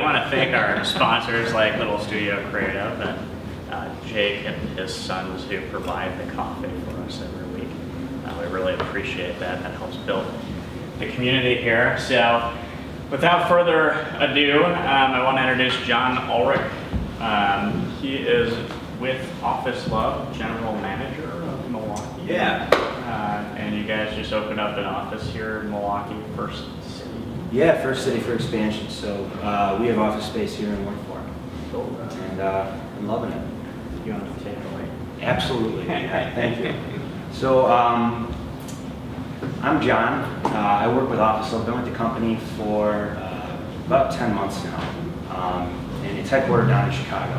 want to thank our sponsors like Little Studio Creative and Jake and his sons who provide the coffee for us every week. We really appreciate that. That helps build the community here. So without further ado, I want to introduce John Ulrich. He is with OfficeLuv, General Manager of Milwaukee. Yeah. And you guys just opened up an office here in Milwaukee, first city. Yeah, first city for expansion. So we have office space here in Ward 4. Cool. And I'm loving it. You want to take it away? Absolutely. Yeah, thank you. So I'm John. I work with OfficeLuv. I've been with the company for about 10 months now. And it's headquartered down in Chicago.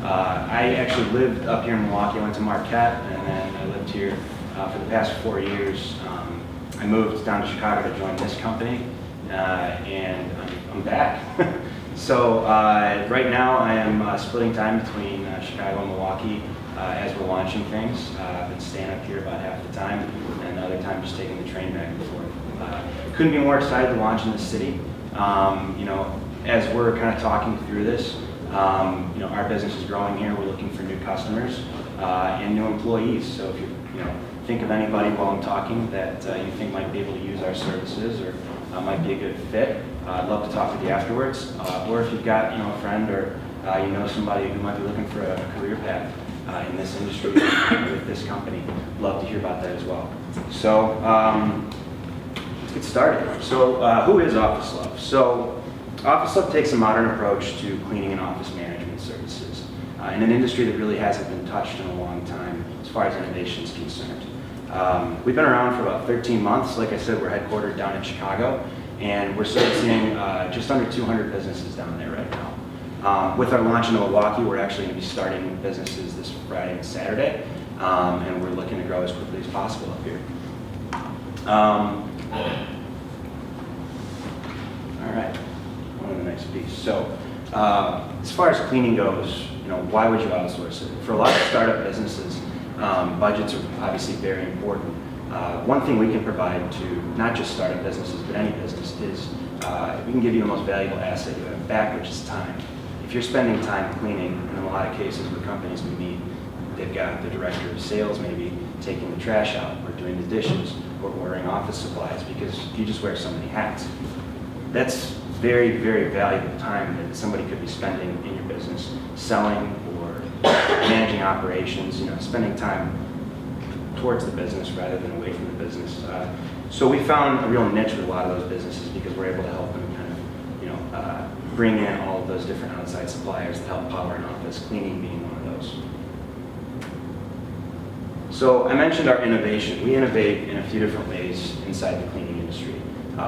I actually lived up here in Milwaukee. I went to Marquette, and then I lived here for the past 4 years. I moved down to Chicago to join this company, and I'm back. So right now I am splitting time between Chicago and Milwaukee as we're launching things. I've been staying up here about half the time, and the other time just taking the train back and forth. Couldn't be more excited to launch in the city. As we're kind of talking through this, our business is growing here. We're looking for new customers and new employees. So if you think of anybody while I'm talking that you think might be able to use our services or might be a good fit, I'd love to talk with you afterwards. Or if you've got a friend or somebody who might be looking for a career path in this industry with this company, love to hear about that as well. So let's get started. So who is OfficeLuv? So OfficeLuv takes a modern approach to cleaning and office management services in an industry that really hasn't been touched in a long time as far as innovation is concerned. We've been around for about 13 months. Like I said, we're headquartered down in Chicago, and we're servicing just under 200 businesses down there right now. With our launch in Milwaukee, we're actually going to be starting businesses this Friday and Saturday, and we're looking to grow as quickly as possible up here. All right. The next piece. So, as far as cleaning goes, why would you outsource it? For a lot of startup businesses, budgets are obviously very important. One thing we can provide to not just startup businesses, but any business is we can give you the most valuable asset you have back, which is time. If you're spending time cleaning, and in a lot of cases with companies we meet, they've got the director of sales maybe taking the trash out, or doing the dishes, or ordering office supplies, because you just wear so many hats. That's very, very valuable time that somebody could be spending in your business, selling or managing operations, spending time towards the business rather than away from the business. So we found a real niche with a lot of those businesses because we're able to help them kind of, bring in all of those different outside suppliers that help power an office, cleaning being one of those. So I mentioned our innovation. We innovate in a few different ways inside the cleaning industry.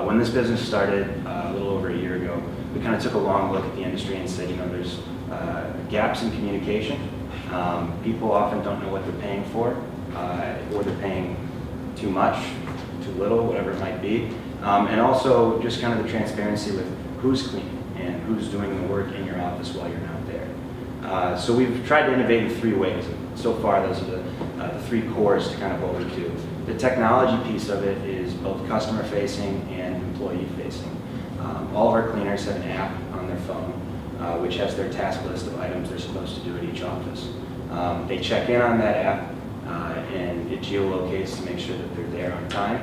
When this business started a little over a year ago, we kind of took a long look at the industry and said, there's gaps in communication. People often don't know what they're paying for, or they're paying too much, too little, whatever it might be. And also just kind of the transparency with who's cleaning and who's doing the work in your office while you're not there. So we've tried to innovate in 3 ways. So far, those are the 3 cores to kind of what we do. The technology piece of it is both customer-facing and employee-facing. All of our cleaners have an app on their phone, which has their task list of items they're supposed to do at each office. They check in on that app, and it geolocates to make sure that they're there on time.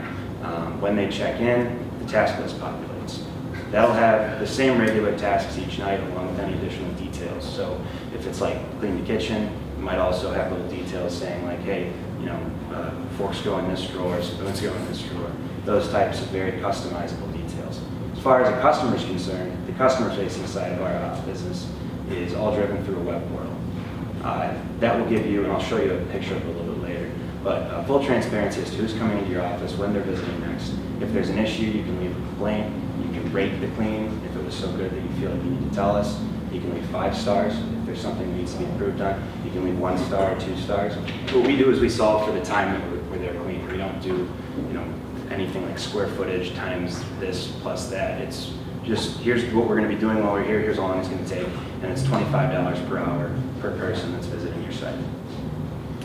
When they check in, the task list populates. That'll have the same regular tasks each night along with any additional details. So if it's like clean the kitchen, it might also have little details saying like, hey, forks go in this drawer, spoons go in this drawer. Those types of very customizable details. As far as the customer is concerned, the customer-facing side of our business is all driven through a web portal. That will give you, and I'll show you a picture of it a little bit later, but full transparency as to who's coming into your office, when they're visiting next. If there's an issue, you can leave a complaint. You can rate the clean. If it was so good that you feel like you need to tell us, you can leave 5 stars. If there's something that needs to be improved on, you can leave 1 star or 2 stars. What we do is we solve for the time that we're there cleaning. We don't do, anything like square footage times this plus that. It's just, here's what we're going to be doing while we're here. Here's how long it's going to take, and it's $25 per hour per person that's visiting your site.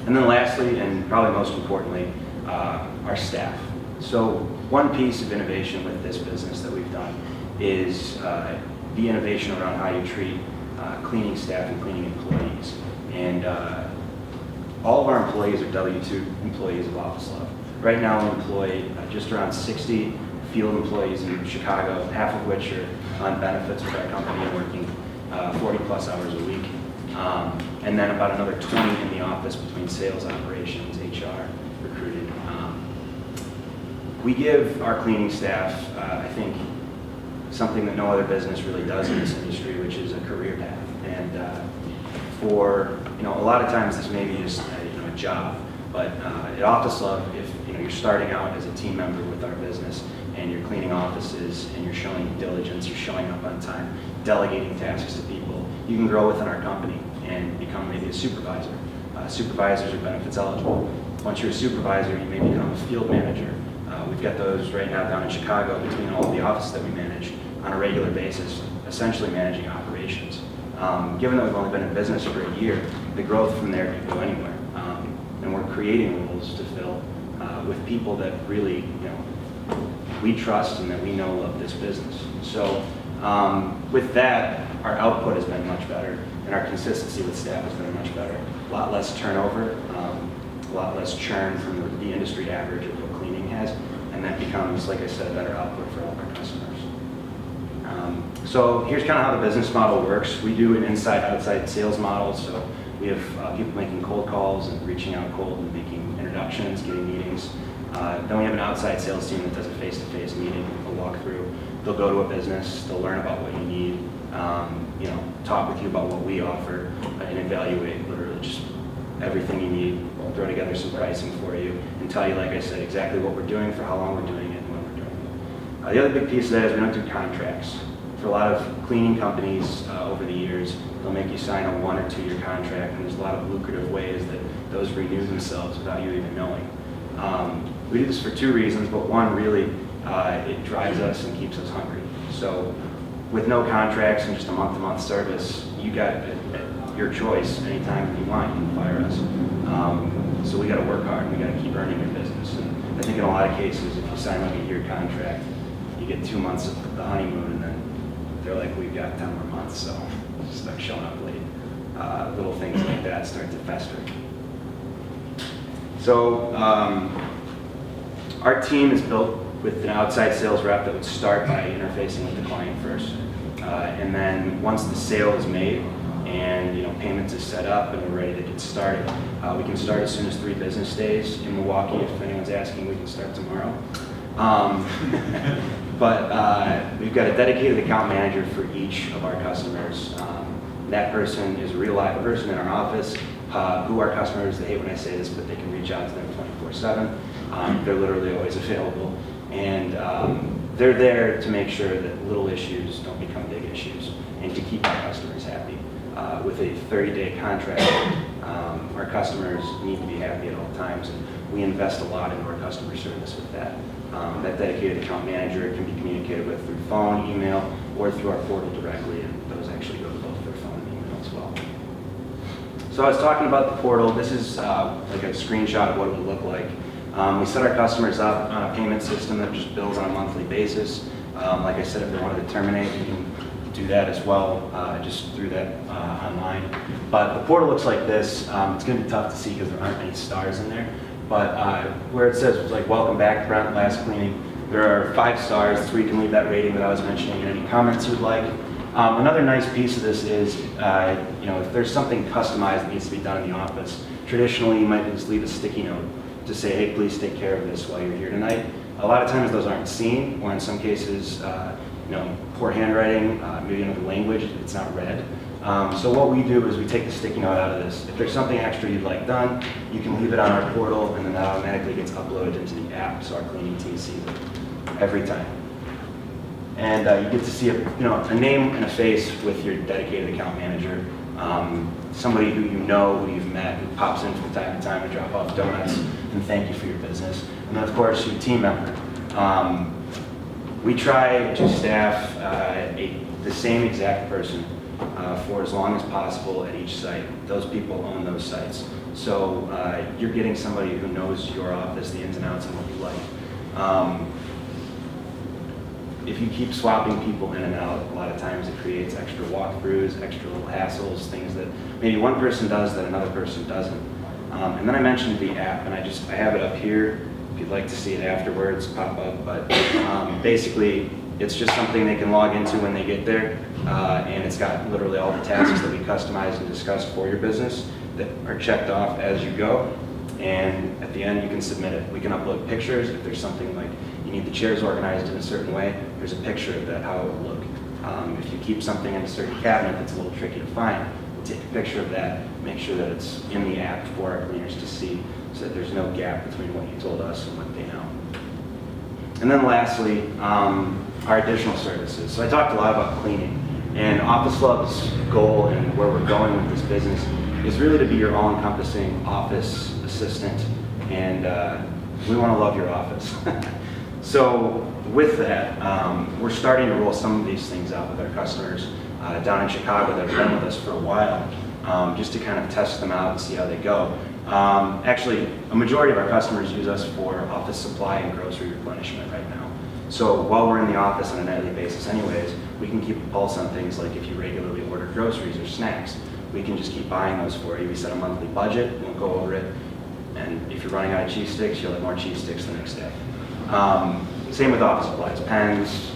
And then lastly, and probably most importantly, our staff. So one piece of innovation with this business that we've done is be innovation around how you treat cleaning staff and cleaning employees. And all of our employees are W-2 employees of OfficeLuv. Right now we employ just around 60 field employees in Chicago, half of which are on benefits with our company and working 40 plus hours a week. And then about another 20 in the office between sales, operations, HR, recruiting. We give our cleaning staff, I think, something that no other business really does in this industry, which is a career path. And for a lot of times this may be just a job, but at OfficeLuv, if you're starting out as a team member with our business and you're cleaning offices and you're showing diligence, you're showing up on time, delegating tasks to people, you can grow within our company and become maybe a supervisor. Supervisors are benefits eligible. Once you're a supervisor, you may become a field manager. We've got those right now down in Chicago between all of the offices that we manage on a regular basis, essentially managing operations. Given that we've only been in business for a year, the growth from there can go anywhere. And we're creating roles to fill with people that really, we trust and that we know love this business. So with that, our output has been much better, and our consistency with staff has been much better. A lot less turnover, a lot less churn from the industry average of what cleaning has, and that becomes, like I said, a better output for all of our customers. So here's kind of how the business model works. We do an inside-outside sales model, so we have people making cold calls and reaching out cold and making introductions, getting meetings. Then we have an outside sales team that does a face-to-face meeting, a walkthrough. They'll go to a business, they'll learn about what you need, talk with you about what we offer, and evaluate literally just everything you need. We'll throw together some pricing for you and tell you, like I said, exactly what we're doing, for how long we're doing it, and when we're doing it. The other big piece of that is we don't do contracts. For a lot of cleaning companies over the years, they'll make you sign a 1 or 2 year contract, and there's a lot of lucrative ways that those renew themselves without you even knowing. We do this for 2 reasons, but one, really, it drives us and keeps us hungry. So with no contracts and just a month-to-month service, you got your choice anytime you want, you can fire us. So we got to work hard, and we got to keep earning your business. And I think in a lot of cases, if you sign like a year contract, you get 2 months of the honeymoon, and then they're like, we've got 10 more months, so just start showing up late. Little things like that start to fester. So our team is built with an outside sales rep that would start by interfacing with the client first. And then once the sale is made and payments is set up and we're ready to get started, we can start as soon as 3 business days. In Milwaukee, if anyone's asking, we can start tomorrow. But we've got a dedicated account manager for each of our customers. That person is a real live person in our office who our customers, they hate when I say this, but they can reach out to them 24/7. They're literally always available. And they're there to make sure that little issues don't become big issues and to keep our customers happy. With a 30-day contract, our customers need to be happy at all times, and we invest a lot into our customer service with that. That dedicated account manager can be communicated with through phone, email, or through our portal directly, and those actually go to both their phone and email as well. So I was talking about the portal. This is like a screenshot of what it would look like. We set our customers up on a payment system that just bills on a monthly basis. Like I said, if they wanted to terminate, you can do that as well, just through that online. But the portal looks like this. It's going to be tough to see because there aren't any stars in there. But where it says like "Welcome back, Brent, last cleaning," there are 5 stars. That's where you can leave that rating that I was mentioning and any comments you'd like. Another nice piece of this is, if there's something customized that needs to be done in the office, traditionally you might just leave a sticky note to say, hey, please take care of this while you're here tonight. A lot of times those aren't seen, or in some cases, poor handwriting, maybe another language, it's not read. So what we do is we take the sticky note out of this. If there's something extra you'd like done, you can leave it on our portal, and then that automatically gets uploaded into the app, so our cleaning team sees it every time. And you get to see a name and a face with your dedicated account manager, somebody who you know, who you've met, who pops in from time to time to drop off donuts and thank you for your business. And then, of course, your team member. We try to staff the same exact person for as long as possible at each site. Those people own those sites. So you're getting somebody who knows your office, the ins and outs, and what you like. if you keep swapping people in and out, a lot of times it creates extra walkthroughs, extra little hassles, things that maybe one person does that another person doesn't. And then I mentioned the app, and I have it up here. If you'd like to see it afterwards, pop up. But basically, it's just something they can log into when they get there, and it's got literally all the tasks that we customize and discuss for your business that are checked off as you go. And at the end, you can submit it. We can upload pictures. If there's something like you need the chairs organized in a certain way, there's a picture of that, how it would look. If you keep something in a certain cabinet that's a little tricky to find, we'll take a picture of that, make sure that it's in the app for our cleaners to see, so that there's no gap between what you told us and what they know. And then lastly, our additional services. So I talked a lot about cleaning, and OfficeLuv's goal and where we're going with this business is really to be your all-encompassing office assistant, and we want to love your office. So with that, we're starting to roll some of these things out with our customers down in Chicago that have been with us for a while, just to kind of test them out and see how they go. Actually, a majority of our customers use us for office supply and grocery replenishment right now. So while we're in the office on a nightly basis anyways, we can keep a pulse on things like if you regularly order groceries or snacks, we can just keep buying those for you. We set a monthly budget, we'll go over it, and if you're running out of cheese sticks, you'll have more cheese sticks the next day. Same with office supplies, pens,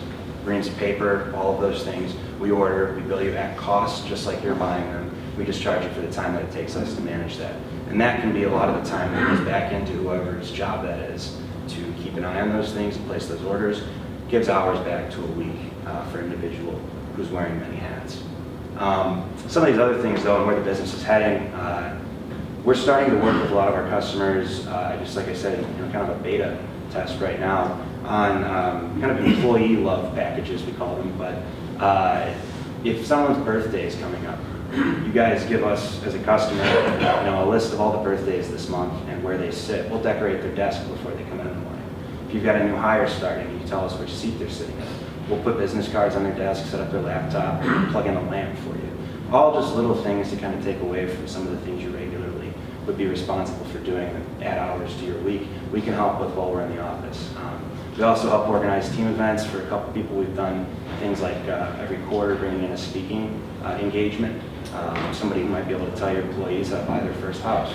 reams of paper, all of those things. We order, we bill you at cost, just like you're buying them. We just charge you for the time that it takes us to manage that. And that can be a lot of the time that goes back into whoever's job that is to keep an eye on those things and place those orders. Gives hours back to a week for an individual who's wearing many hats. Some of these other things though, and where the business is heading, we're starting to work with a lot of our customers, just like I said, kind of a beta test right now on kind of employee love packages, we call them. But if someone's birthday is coming up, you guys give us as a customer, a list of all the birthdays this month and where they sit. We'll decorate their desk before they come in the morning. If you've got a new hire starting, you tell us which seat they're sitting in. We'll put business cards on their desk, set up their laptop, plug in a lamp for you. All just little things to kind of take away from some of the things you regularly would be responsible for doing and add hours to your week. We can help with while we're in the office. We also help organize team events for a couple people. We've done things like every quarter bringing in a speaking engagement. Somebody who might be able to tell your employees how to buy their first house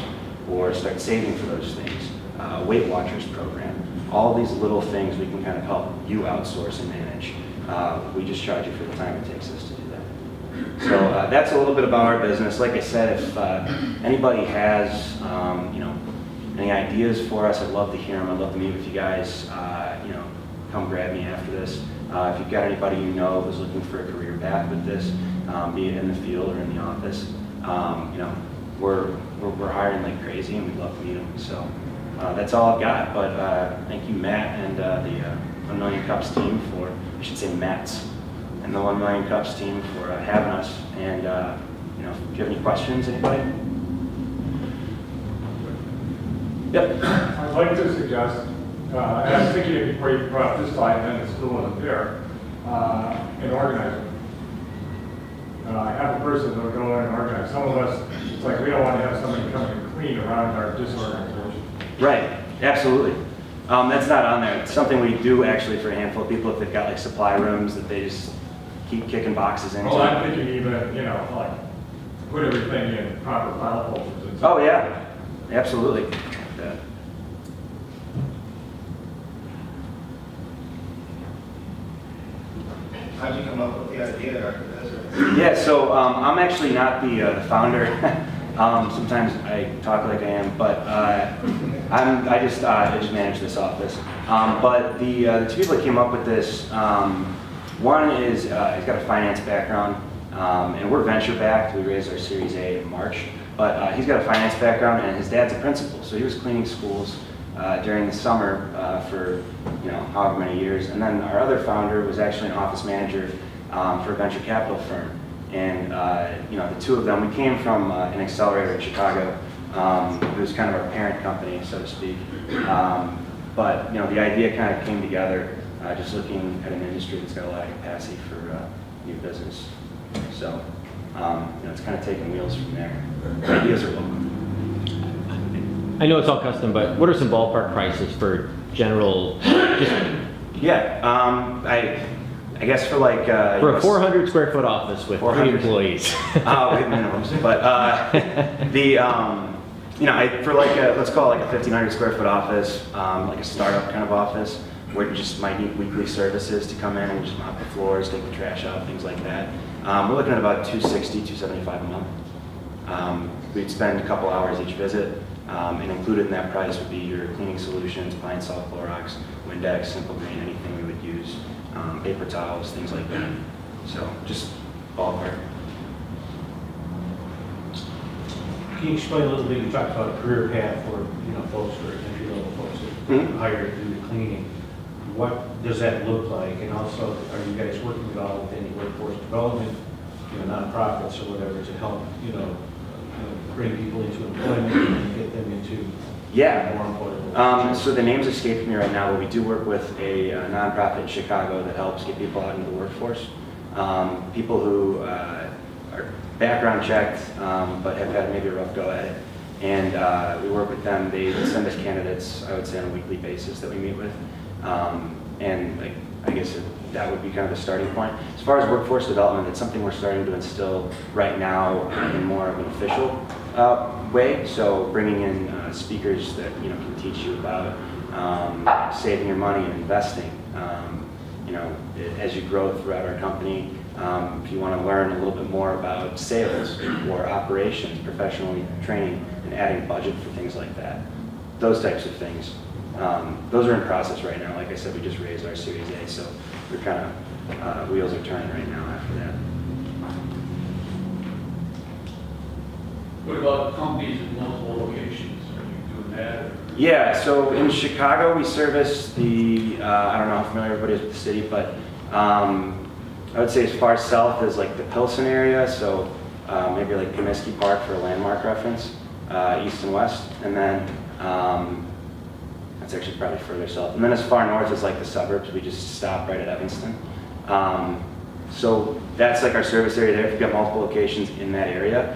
or start saving for those things. Weight Watchers program. All these little things we can kind of help you outsource and manage. We just charge you for the time it takes us to do that. So that's a little bit about our business. Like I said, if anybody has any ideas for us, I'd love to hear them. I'd love to meet with you guys. Come grab me after this. If you've got anybody you know who's looking for a career path with this, be it in the field or in the office, we're hiring like crazy, and we'd love to meet them. So that's all I've got. But thank you, Matt, and the 1 Million Cups team for, I should say Matt's, and the 1 Million Cups team for having us. And if you have any questions, anybody? Yep. I'd like to suggest, I was thinking before you brought this slide, and then the school wasn't there, an organizer. Have a person that'll go in and organize. Some of us, it's like we don't want to have somebody come and clean around our disorganization. Right, absolutely. That's not on there. It's something we do actually for a handful of people if they've got like supply rooms that they just keep kicking boxes into. Well, I'm thinking even, like put everything in proper file folders. And stuff. Oh yeah, absolutely. Yeah. How did you come up with the idea? Yeah, so I'm actually not the founder. Sometimes I talk like I am, but I just manage this office. But the two people that came up with this, one is he's got a finance background, and we're venture backed. We raised our Series A in March, but he's got a finance background, and his dad's a principal, so he was cleaning schools during the summer for however many years. And then our other founder was actually an office manager for a venture capital firm. And the two of them, we came from an accelerator in Chicago. It was kind of our parent company, so to speak. But the idea kind of came together just looking at an industry that's got a lot of capacity for new business. So it's kind of taking wheels from there. The ideas are local. I know it's all custom, but what are some ballpark prices for general? Yeah, I guess for like For a 400 square foot office with 3 400. employees. We have minimums, but for like let's call it like a 1,500 square foot office, like a startup kind of office, where you just might need weekly services to come in and just mop the floors, take the trash out, things like that. We're looking at about $260, $275 a month. We'd spend a couple hours each visit, and included in that price would be your cleaning solutions, Pine Sol, Clorox, Windex, Simple Green, anything we would use, paper towels, things like that. So just ballpark. Can you explain a little bit, you talked about a career path for, folks or entry-level folks that Mhm. hire to do the cleaning. What does that look like? And also, are you guys working at all with any workforce development, nonprofits or whatever to help, bring people into employment and get them into Yeah. more employable? So the name's escaping me right now, but we do work with a nonprofit in Chicago that helps get people out into the workforce. People who are background checked, but have had maybe a rough go at it. And we work with them. They send us candidates, I would say, on a weekly basis that we meet with. And I guess that would be kind of a starting point. As far as workforce development, it's something we're starting to instill right now in more of an official way. So bringing in speakers that can teach you about saving your money and investing. As you grow throughout our company, if you want to learn a little bit more about sales or operations, professional training, and adding budget for things like that, those types of things. Those are in process right now. Like I said, we just raised our Series A, so we're kind of wheels are turning right now after that. What about companies in multiple locations? Are you doing that? Yeah, so in Chicago, we service the, I don't know how familiar everybody is with the city, but I would say as far south as like the Pilsen area, so maybe like Comiskey Park for a landmark reference, east and west, and then that's actually probably further south. And then as far north as like the suburbs, we just stop right at Evanston. So that's like our service area there. If you've got multiple locations in that area,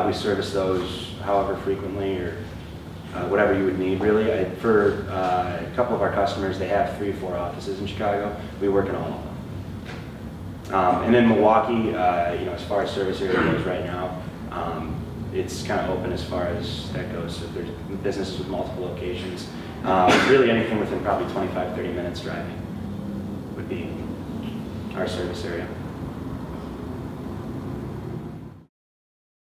we service those however frequently or whatever you would need really. For a couple of our customers, they have 3 or 4 offices in Chicago. We work in all of them. And in Milwaukee, as far as service area goes right now, it's kind of open as far as that goes. So if there's businesses with multiple locations, really anything within probably 25, 30 minutes driving would be our service area.